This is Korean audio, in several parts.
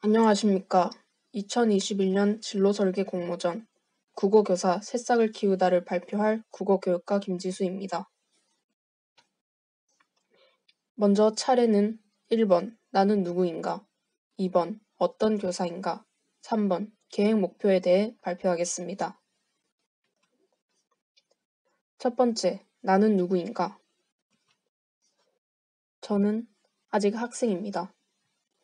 안녕하십니까. 2021년 진로설계 공모전 국어교사 새싹을 키우다를 발표할 국어교육과 김지수입니다. 먼저 차례는 1번 나는 누구인가, 2번 어떤 교사인가, 3번 계획 목표에 대해 발표하겠습니다. 첫 번째, 나는 누구인가? 저는 아직 학생입니다.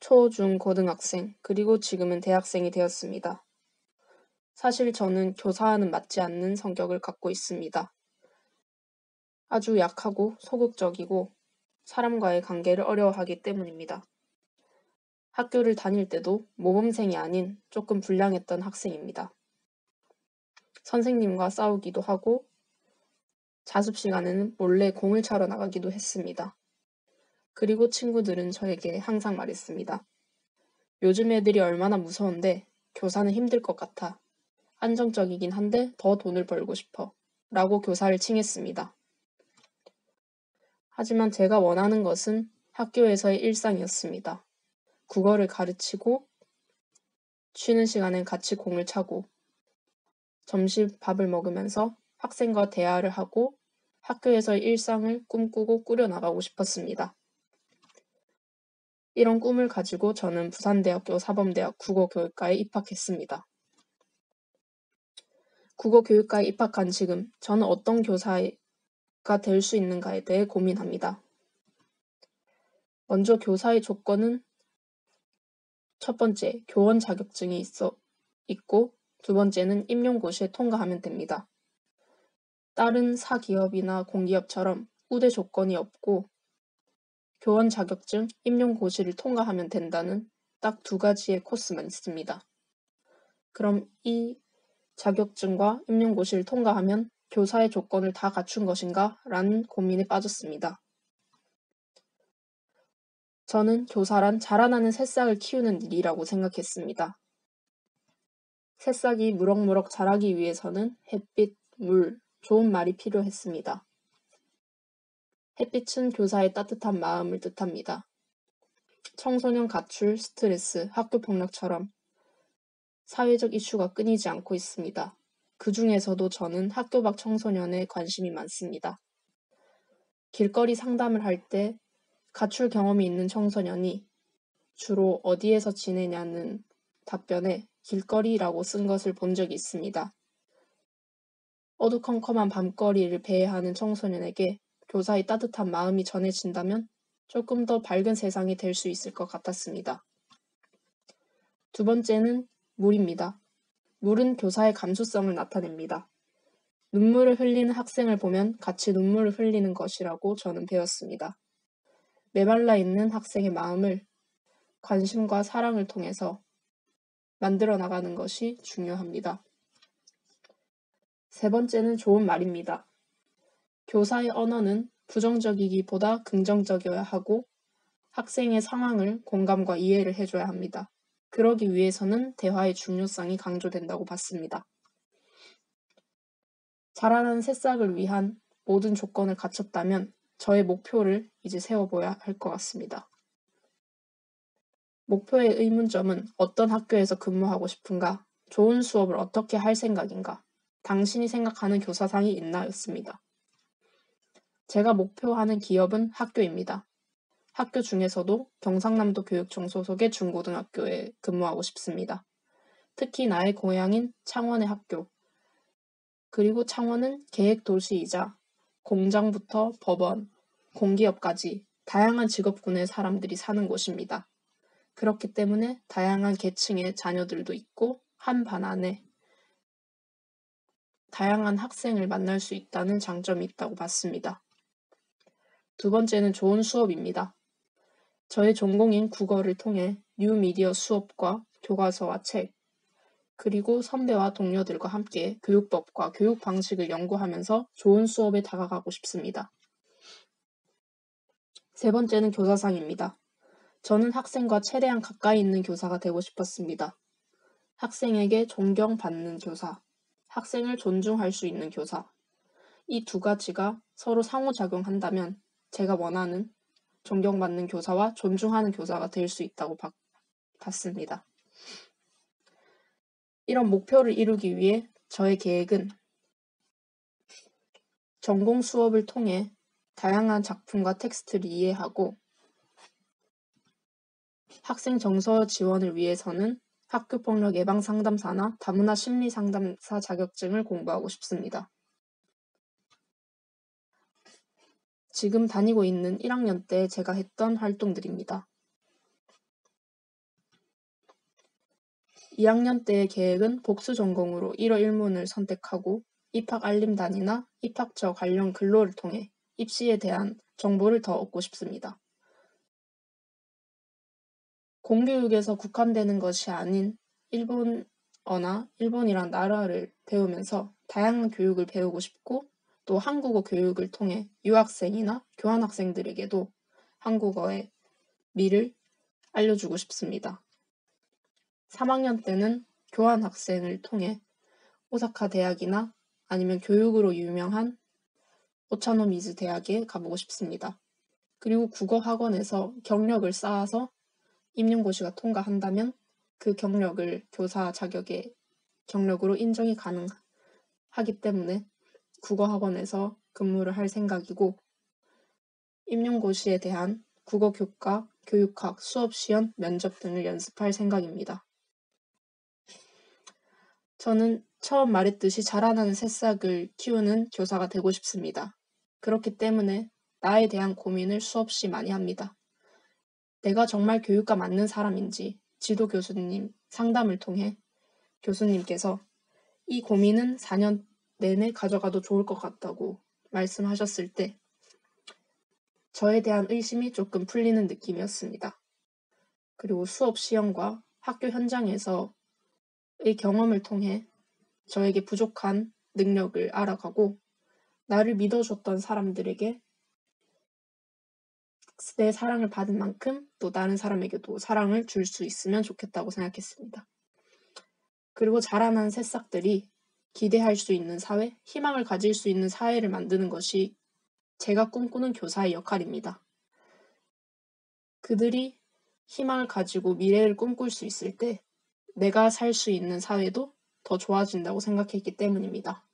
초, 중, 고등학생, 그리고 지금은 대학생이 되었습니다. 사실 저는 교사와는 맞지 않는 성격을 갖고 있습니다. 아주 약하고 소극적이고 사람과의 관계를 어려워하기 때문입니다. 학교를 다닐 때도 모범생이 아닌 조금 불량했던 학생입니다. 선생님과 싸우기도 하고 자습 시간에는 몰래 공을 차러 나가기도 했습니다. 그리고 친구들은 저에게 항상 말했습니다. 요즘 애들이 얼마나 무서운데 교사는 힘들 것 같아. 안정적이긴 한데 더 돈을 벌고 싶어. 라고 교사를 칭했습니다. 하지만 제가 원하는 것은 학교에서의 일상이었습니다. 국어를 가르치고 쉬는 시간엔 같이 공을 차고 점심 밥을 먹으면서 학생과 대화를 하고 학교에서의 일상을 꿈꾸고 꾸려나가고 싶었습니다. 이런 꿈을 가지고 저는 부산대학교 사범대학 국어교육과에 입학했습니다. 국어교육과에 입학한 지금 저는 어떤 교사가 될 수 있는가에 대해 고민합니다. 먼저 교사의 조건은 첫 번째, 교원 자격증이 있고 두 번째는 임용고시에 통과하면 됩니다. 다른 사기업이나 공기업처럼 우대 조건이 없고 교원 자격증, 임용고시를 통과하면 된다는 딱 두 가지의 코스만 있습니다. 그럼 이 자격증과 임용고시를 통과하면 교사의 조건을 다 갖춘 것인가? 라는 고민에 빠졌습니다. 저는 교사란 자라나는 새싹을 키우는 일이라고 생각했습니다. 새싹이 무럭무럭 자라기 위해서는 햇빛, 물, 좋은 말이 필요했습니다. 햇빛은 교사의 따뜻한 마음을 뜻합니다. 청소년 가출, 스트레스, 학교 폭력처럼 사회적 이슈가 끊이지 않고 있습니다. 그 중에서도 저는 학교 밖 청소년에 관심이 많습니다. 길거리 상담을 할 때 가출 경험이 있는 청소년이 주로 어디에서 지내냐는 답변에 길거리라고 쓴 것을 본 적이 있습니다. 어두컴컴한 밤거리를 배회하는 청소년에게 교사의 따뜻한 마음이 전해진다면 조금 더 밝은 세상이 될 수 있을 것 같았습니다. 두 번째는 물입니다. 물은 교사의 감수성을 나타냅니다. 눈물을 흘리는 학생을 보면 같이 눈물을 흘리는 것이라고 저는 배웠습니다. 메말라 있는 학생의 마음을 관심과 사랑을 통해서 만들어 나가는 것이 중요합니다. 세 번째는 좋은 말입니다. 교사의 언어는 부정적이기보다 긍정적이어야 하고 학생의 상황을 공감과 이해를 해줘야 합니다. 그러기 위해서는 대화의 중요성이 강조된다고 봤습니다. 자라나는 새싹을 위한 모든 조건을 갖췄다면 저의 목표를 이제 세워봐야 할 것 같습니다. 목표의 의문점은 어떤 학교에서 근무하고 싶은가? 좋은 수업을 어떻게 할 생각인가? 당신이 생각하는 교사상이 있나? 였습니다. 제가 목표하는 기업은 학교입니다. 학교 중에서도 경상남도 교육청 소속의 중고등학교에 근무하고 싶습니다. 특히 나의 고향인 창원의 학교, 그리고 창원은 계획도시이자 공장부터 법원, 공기업까지 다양한 직업군의 사람들이 사는 곳입니다. 그렇기 때문에 다양한 계층의 자녀들도 있고 한 반 안에 다양한 학생을 만날 수 있다는 장점이 있다고 봤습니다. 두 번째는 좋은 수업입니다. 저의 전공인 국어를 통해 뉴미디어 수업과 교과서와 책, 그리고 선배와 동료들과 함께 교육법과 교육 방식을 연구하면서 좋은 수업에 다가가고 싶습니다. 세 번째는 교사상입니다. 저는 학생과 최대한 가까이 있는 교사가 되고 싶었습니다. 학생에게 존경받는 교사, 학생을 존중할 수 있는 교사. 이 두 가지가 서로 상호작용한다면 제가 원하는 존경받는 교사와 존중하는 교사가 될 수 있다고 봤습니다. 이런 목표를 이루기 위해 저의 계획은 전공 수업을 통해 다양한 작품과 텍스트를 이해하고 학생 정서 지원을 위해서는 학교폭력 예방상담사나 다문화 심리상담사 자격증을 공부하고 싶습니다. 지금 다니고 있는 1학년 때 제가 했던 활동들입니다. 2학년 때의 계획은 복수 전공으로 1호 1문을 선택하고 입학 알림단이나 입학처 관련 근로를 통해 입시에 대한 정보를 더 얻고 싶습니다. 공교육에서 국한되는 것이 아닌 일본어나 일본이란 나라를 배우면서 다양한 교육을 배우고 싶고 또 한국어 교육을 통해 유학생이나 교환학생들에게도 한국어의 미를 알려주고 싶습니다. 3학년 때는 교환학생을 통해 오사카 대학이나 아니면 교육으로 유명한 오차노미즈 대학에 가보고 싶습니다. 그리고 국어학원에서 경력을 쌓아서 임용고시가 통과한다면 그 경력을 교사 자격의 경력으로 인정이 가능하기 때문에 국어학원에서 근무를 할 생각이고 임용고시에 대한 국어교과, 교육학, 수업시험, 면접 등을 연습할 생각입니다. 저는 처음 말했듯이 자라나는 새싹을 키우는 교사가 되고 싶습니다. 그렇기 때문에 나에 대한 고민을 수없이 많이 합니다. 내가 정말 교육과 맞는 사람인지 지도 교수님 상담을 통해 교수님께서 이 고민은 4년 내내 가져가도 좋을 것 같다고 말씀하셨을 때 저에 대한 의심이 조금 풀리는 느낌이었습니다. 그리고 수업 시험과 학교 현장에서의 경험을 통해 저에게 부족한 능력을 알아가고 나를 믿어줬던 사람들에게 내 사랑을 받은 만큼 또 다른 사람에게도 사랑을 줄 수 있으면 좋겠다고 생각했습니다. 그리고 자라난 새싹들이 기대할 수 있는 사회, 희망을 가질 수 있는 사회를 만드는 것이 제가 꿈꾸는 교사의 역할입니다. 그들이 희망을 가지고 미래를 꿈꿀 수 있을 때 내가 살 수 있는 사회도 더 좋아진다고 생각했기 때문입니다.